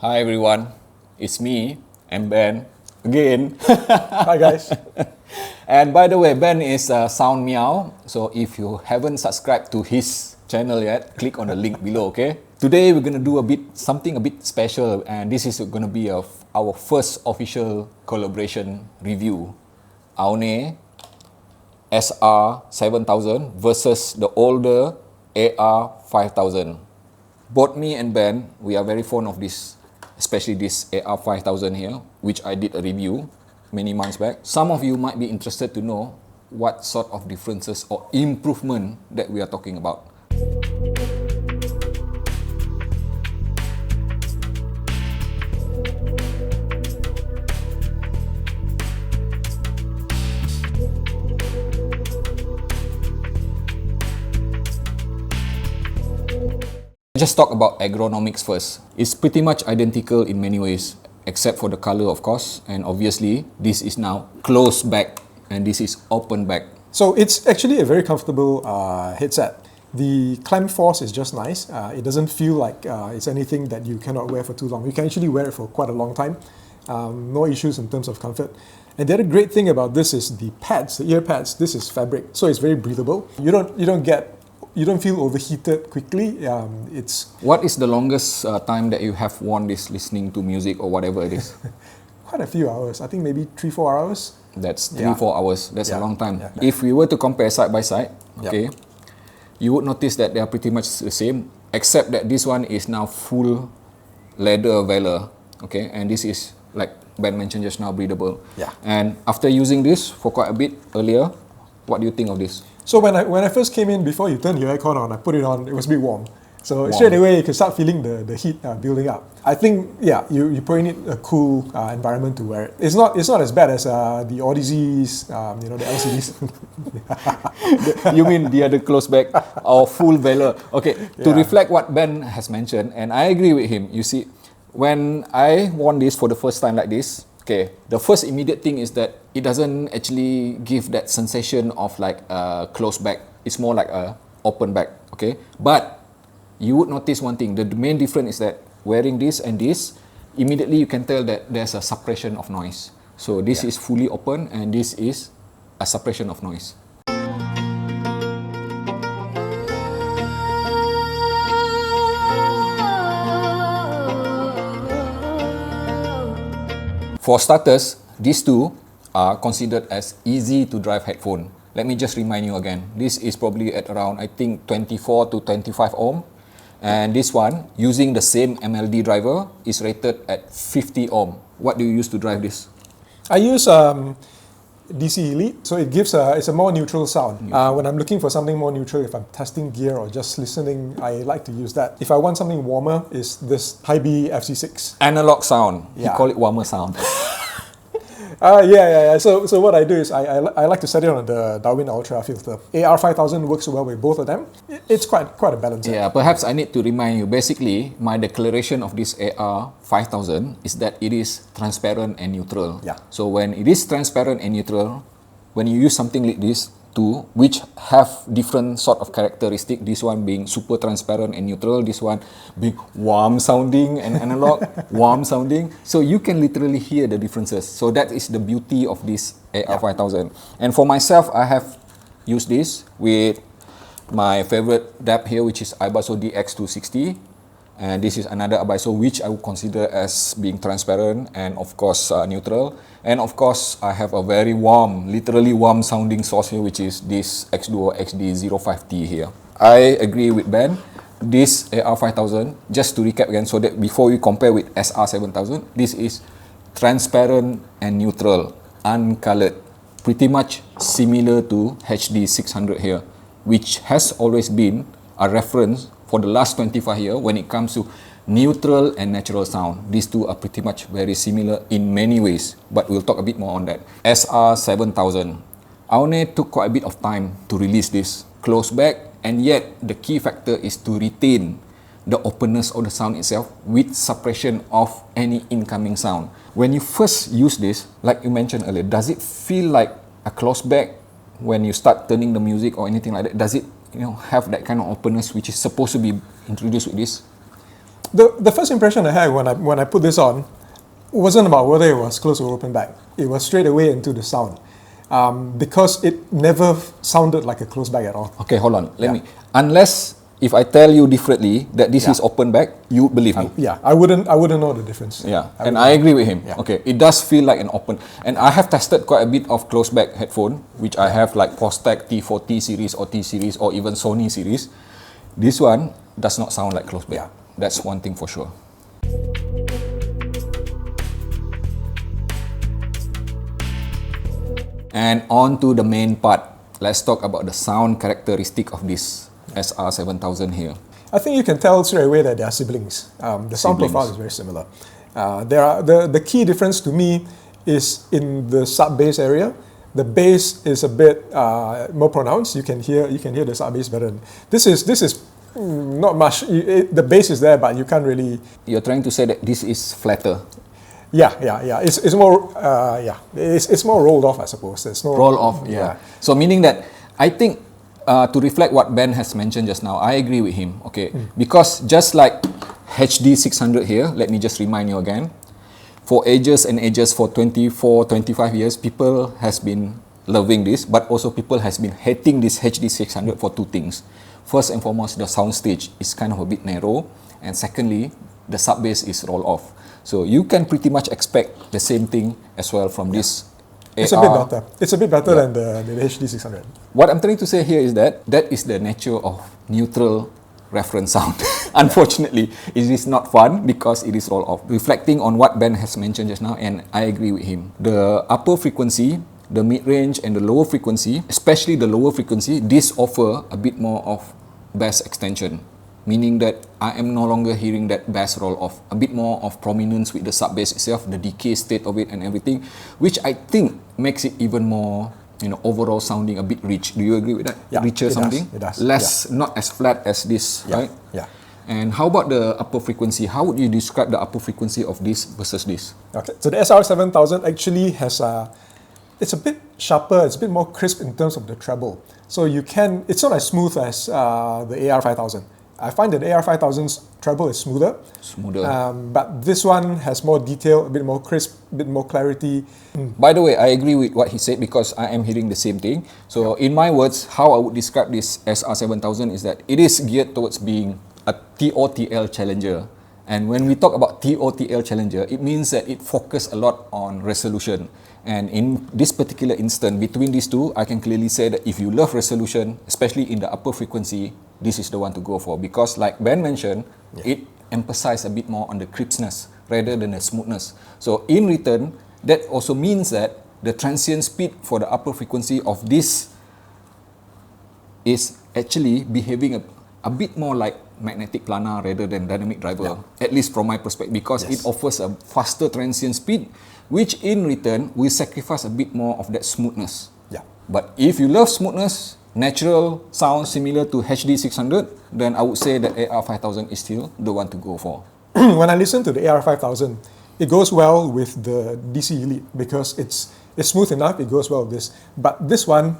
Hi everyone, it's me and Ben again. Hi guys. And by the way, Ben is SoundMeow. So if you haven't subscribed to his channel yet, click on the link below. Okay. Today we're gonna do something a bit special, and this is gonna be our first official collaboration review. Aune SR7000 versus the older AR5000. Both me and Ben, we are very fond of this, especially this AR5000 here, which I did a review many months back. Some of you might be interested to know what sort of differences or improvement that we are talking about. Just talk about ergonomics first. It's pretty much identical in many ways, except for the color, of course, and obviously this is now closed back and this is open back. So it's actually a very comfortable headset. The clamp force is just nice. It doesn't feel like it's anything that you cannot wear for too long. You can actually wear it for quite a long time. No issues in terms of comfort. And the other great thing about this is the pads, the ear pads. This is fabric, so it's very breathable. You don't feel overheated quickly. What is the longest time that you have worn this listening to music or whatever it is? Quite a few hours. I think maybe 3-4 hours. That's 3-4 hours. That's a long time. Yeah. If we were to compare side by side, okay, you would notice that they are pretty much the same, except that this one is now full leather velour, okay, and this is, like Ben mentioned just now, breathable. Yeah. And after using this for quite a bit earlier, what do you think of this? So when I first came in, before you turned your aircon on, I put it on, it was a bit warm. So straight away you can start feeling the heat building up. I think, you probably need a cool environment to wear it. It's not as bad as the Odysseys, the LCDs. You mean the other close back or full velour? Okay, to reflect what Ben has mentioned, and I agree with him. You see, when I worn this for the first time like this, okay, the first immediate thing is that it doesn't actually give that sensation of like a closed back. It's more like a open back, okay? But you would notice one thing. The main difference is that wearing this and this, immediately you can tell that there's a suppression of noise. So this is fully open and this is a suppression of noise. For starters, these two are considered as easy to drive headphone. Let me just remind you again. This is probably at around, I think, 24 to 25 ohm. And this one, using the same MLD driver, is rated at 50 ohm. What do you use to drive this? I use DC Elite, so it's a more neutral sound. When I'm looking for something more neutral, if I'm testing gear or just listening, I like to use that. If I want something warmer, is this Hi-B FC6. Analog sound. You call it warmer sound. So what I do is I like to set it on the Darwin Ultra filter. AR5000 works well with both of them. It's quite a balance. Yeah, perhaps I need to remind you, basically, my declaration of this AR5000 is that it is transparent and neutral. Yeah. So when it is transparent and neutral, when you use something like this, two, which have different sort of characteristic, this one being super transparent and neutral, this one being warm sounding and analog, warm sounding. So you can literally hear the differences. So that is the beauty of this AR5000. And for myself, I have used this with my favorite DAP here, which is Ibaso DX260. And this is another Ibaso which I would consider as being transparent and of course neutral. And of course I have a very warm, literally warm sounding source here, which is this X-Duo XD05T here. I agree with Ben. This AR5000, just to recap again, so that before we compare with SR7000, this is transparent and neutral, uncolored, pretty much similar to HD600 here, which has always been a reference for the last 25 years when it comes to neutral and natural sound. These two are pretty much very similar in many ways, but we'll talk a bit more on that. SR7000. Aune took quite a bit of time to release this close back, and yet the key factor is to retain the openness of the sound itself with suppression of any incoming sound. When you first use this, like you mentioned earlier, does it feel like a close back when you start turning the music or anything like that? Does it have that kind of openness which is supposed to be introduced with this? The first impression I had when I put this on wasn't about whether it was close or open back. It was straight away into the sound. Because it never sounded like a closed back at all. Okay, hold on. Let me. Unless if I tell you differently that this is open back, you believe me. I wouldn't know the difference. Yeah, and I agree with him. Yeah. Okay, it does feel like an open. And I have tested quite a bit of closed back headphone, which I have like Postec T40 series or T series or even Sony series. This one does not sound like closed back. Yeah. That's one thing for sure. And on to the main part. Let's talk about the sound characteristic of this SR7000 here. I think you can tell straight away that they are siblings. The sound profile is very similar. The key difference to me is in the sub bass area. The bass is a bit more pronounced. You can hear the sub bass better. This is not much. The bass is there, but you can't really. You're trying to say that this is flatter. Yeah. It's more it's more rolled off, I suppose. There's no roll off. Yeah. So meaning that I think to reflect what Ben has mentioned just now, I agree with him. Okay, because just like HD 600 here, let me just remind you again. For ages and ages, for 24, 25 years, people has been loving this, but also people has been hating this HD 600 for two things. First and foremost, the sound stage is kind of a bit narrow, and secondly, the sub bass is roll off. So you can pretty much expect the same thing as well from this AR. It's a bit better. It's a bit better than the HD 600. What I'm trying to say here is that is the nature of neutral reference sound. Unfortunately, it is not fun because it is roll off. Reflecting on what Ben has mentioned just now, and I agree with him. The upper frequency, the mid-range and the lower frequency, especially the lower frequency, this offer a bit more of bass extension. Meaning that I am no longer hearing that bass roll off, a bit more of prominence with the sub bass itself, the decay state of it and everything, which I think makes it even more, overall sounding a bit rich. Do you agree with that? Yeah, richer sounding? It does. Less, not as flat as this, right? Yeah. And how about the upper frequency? How would you describe the upper frequency of this versus this? Okay, so the SR7000 actually has it's a bit sharper, it's a bit more crisp in terms of the treble. So it's not as smooth as the AR5000. I find that the AR5000's treble is smoother. But this one has more detail, a bit more crisp, a bit more clarity. By the way, I agree with what he said because I am hearing the same thing. So in my words, how I would describe this SR7000 is that it is geared towards being a TOTL challenger. And when we talk about TOTL challenger, it means that it focuses a lot on resolution. And in this particular instance, between these two, I can clearly say that if you love resolution, especially in the upper frequency, this is the one to go for. Because like Ben mentioned, it emphasizes a bit more on the crispness rather than the smoothness. So in return, that also means that the transient speed for the upper frequency of this is actually behaving a bit more like magnetic planar rather than dynamic driver, at least from my perspective, because it offers a faster transient speed, which in return will sacrifice a bit more of that smoothness. But if you love smoothness, natural sound similar to HD 600, then I would say that AR5000 is still the one to go for. When I listen to the AR5000, it goes well with the DC Elite because it's smooth enough, it goes well with this. But this one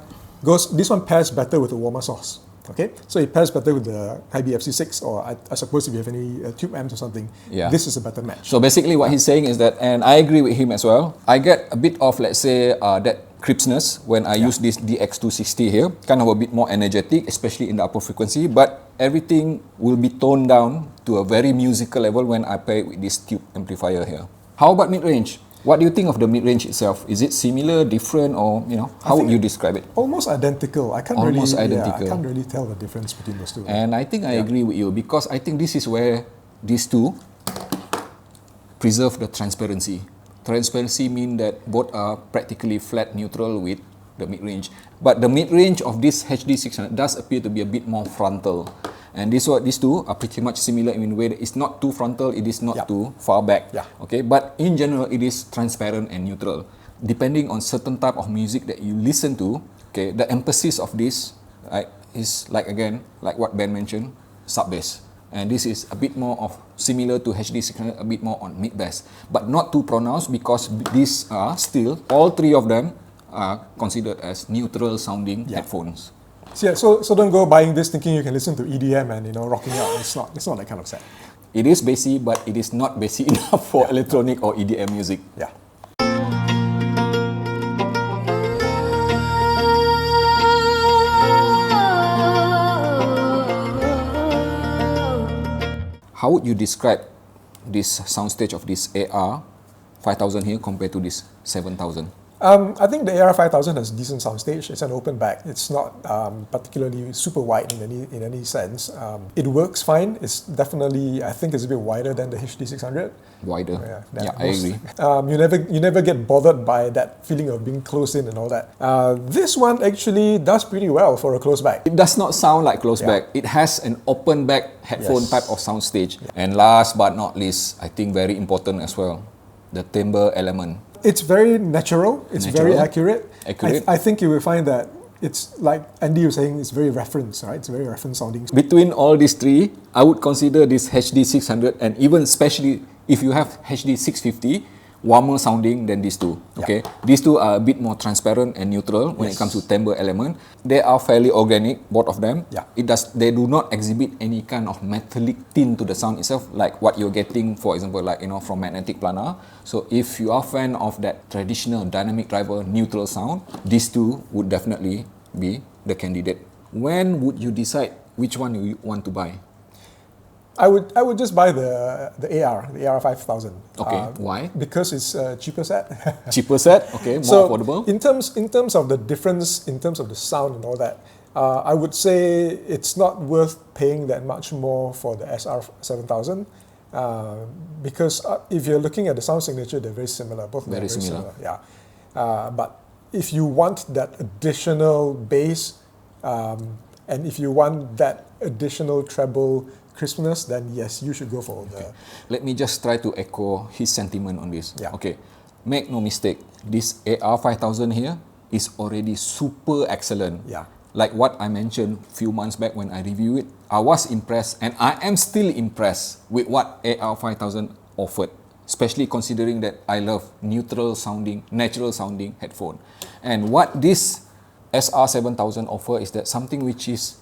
pairs better with the warmer source. Okay, so it pairs better with the IBFC6, or I suppose if you have any tube amps or something, this is a better match. So basically what he's saying is that, and I agree with him as well, I get a bit of, let's say, that crispness when I use this DX260 here, kind of a bit more energetic, especially in the upper frequency, but everything will be toned down to a very musical level when I pair it with this tube amplifier here. How about mid-range? What do you think of the mid-range itself? Is it similar, different, or how would you describe it? Almost identical. I can't really tell the difference between those two. And I think I agree with you because I think this is where these two preserve the transparency. Transparency means that both are practically flat neutral with the mid-range. But the mid-range of this HD 600 does appear to be a bit more frontal. And these two are pretty much similar in a way that it's not too frontal, it is not too far back. Okay, but in general, it is transparent and neutral. Depending on certain type of music that you listen to, okay, the emphasis of this is like what Ben mentioned, sub bass. And this is a bit more of similar to HD 600, a bit more on mid bass, but not too pronounced because these are still, all three of them are considered as neutral sounding headphones. So don't go buying this thinking you can listen to EDM and rocking out. It's not that kind of set. It is bassy, but it is not bassy enough for electronic or EDM music. Yeah. How would you describe this soundstage of this AR5000 here compared to this 7000? I think the AR5000 has decent soundstage. It's an open back. It's not particularly super wide in any sense. It works fine. It's definitely, I think, it's a bit wider than the HD600. Wider. Yeah, I agree. You never get bothered by that feeling of being close in and all that. This one actually does pretty well for a close back. It does not sound like close back. It has an open back headphone type of soundstage. And last but not least, I think very important as well, the timbre element. It's very natural. It's very accurate. I think you will find that it's like Andy was saying, it's very reference, right? It's very reference sounding. Between all these three, I would consider this HD600, and even especially if you have HD650, warmer sounding than these two. Okay, these two are a bit more transparent and neutral when it comes to timbre element. They are fairly organic, both of them. They do not exhibit any kind of metallic tint to the sound itself, like what you're getting, for example, like from Magnetic Planar. So if you are a fan of that traditional dynamic driver neutral sound, these two would definitely be the candidate. When would you decide which one you want to buy? I would just buy the AR5000. Okay, why? Because it's a cheaper set. Cheaper set, okay, more affordable. In terms of the difference, in terms of the sound and all that, I would say it's not worth paying that much more for the SR7000. Because if you're looking at the sound signature, they're very similar. Both very similar. Yeah. But if you want that additional bass, and if you want that additional treble crispness, then yes, you should go for the... Let me just try to echo his sentiment on this. Yeah. Okay, make no mistake, this AR5000 here is already super excellent. Yeah. Like what I mentioned a few months back when I reviewed it, I was impressed, and I am still impressed with what AR5000 offered, especially considering that I love neutral sounding, natural sounding headphone. And what this SR7000 offer is that something which is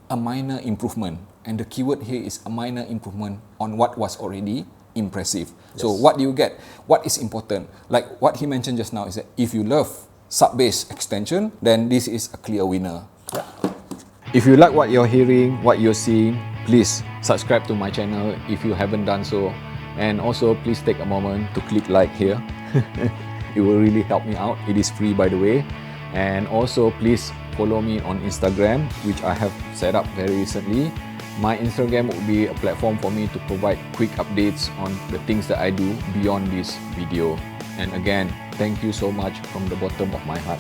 a minor improvement, and the keyword here is a minor improvement on what was already impressive. Yes. So what do you get? What is important? Like what he mentioned just now is that if you love sub-bass extension, then this is a clear winner. Yeah. If you like what you're hearing, what you're seeing, please subscribe to my channel if you haven't done so. And also please take a moment to click like here. It will really help me out. It is free, by the way. And also please follow me on Instagram, which I have set up very recently. My Instagram will be a platform for me to provide quick updates on the things that I do beyond this video. And again, thank you so much from the bottom of my heart.